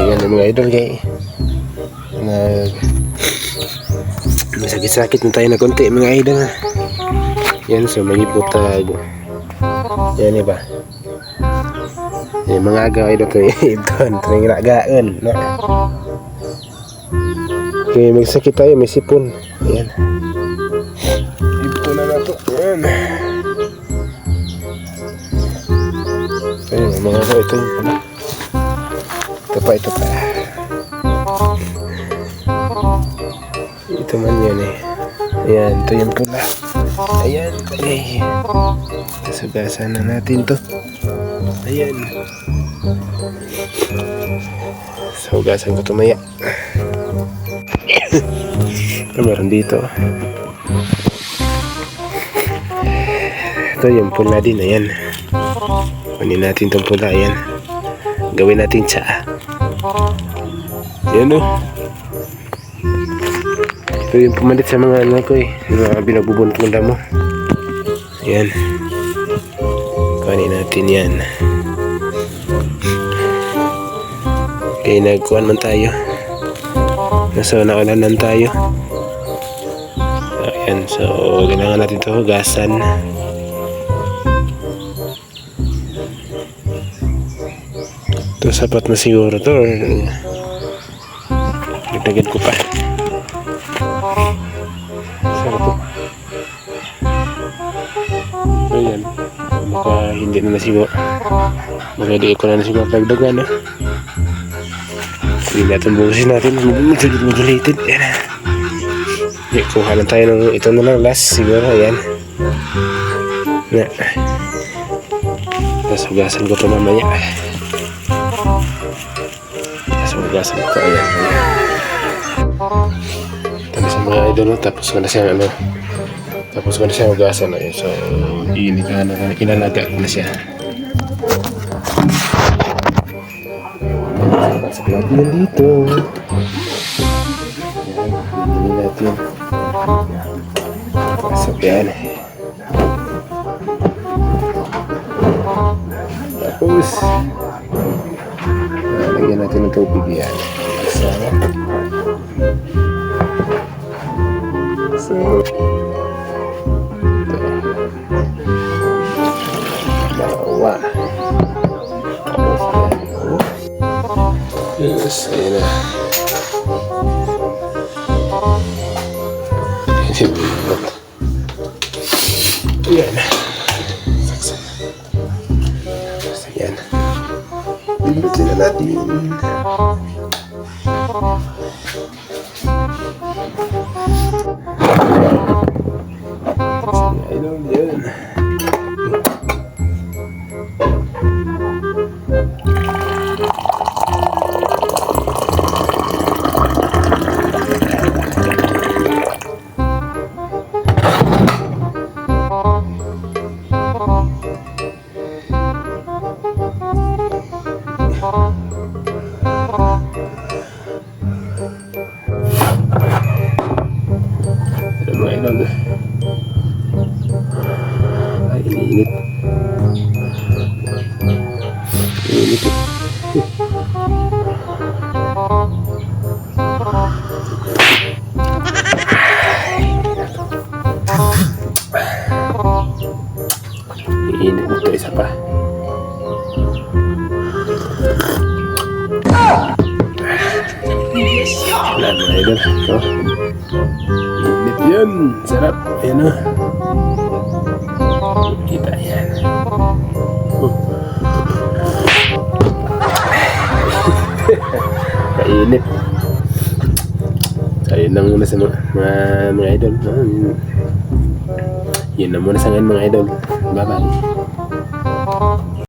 Ayan yung mga idol kay masakit-sakit na tayo na konti mga idol. Yan, so may butag. Yan iba. Yan mga agaw idol ito. Ito yung ragaan. Okay, may sakit tayo, may sipon. Ayan. Ito na ito. Ayan. Ayan mga agaw, ito yung pala. Ito pa. Ito man yan eh. Ayan, ito yung pula. Ayan, okay. Sasugasan na natin to. Ayan. Sugasan ko tumaya. Meron dito. Ito yung pula din. Ayan. Kunin natin itong pula. Ayan. Gawin natin tsaa. Ayan o. Ito yung pumalit sa mga anak ko eh. Mga binabubuntong damo. Ayan. Kunin natin yan. Okay, nagkuhan man tayo. So, naulanan tayo. Ayan, so, kailangan natin ito hugasan. Ito, sapat na siguro ito. Dagdagan ko pa. Sarap ito. Ayan. Baka hindi na siguro. Baka di ko na siguro dagdagan. Hindi natin bukasin natin. Mag-related. Ayan. Okay, kuha lang tayo ng ito na lang last siguro. Ayan. Tapos hugasan ko ito mamaya. Hugasan ko, ayan. Tapos sa mga idol, tapos ko na siya hugasan. Ayan. So, inalaga ko na siya. Pasok natin yan dito. Ayan, natin. Pasok yan. Tapos, lagyan natin ng tubig yan. So, dalawa. Yes, ayan na. Ayan. Ayan. Bilutin na natin. Ayun yan. Ay, init. Init eh. Init mo ito, isa pa. Wala na idol. Ito. Init yun. Sarap. Ayan o. Kita yan. Kainit. So yun lang muna sa mga idol. Yun na muna sa ngayon mga idol. Bye bye.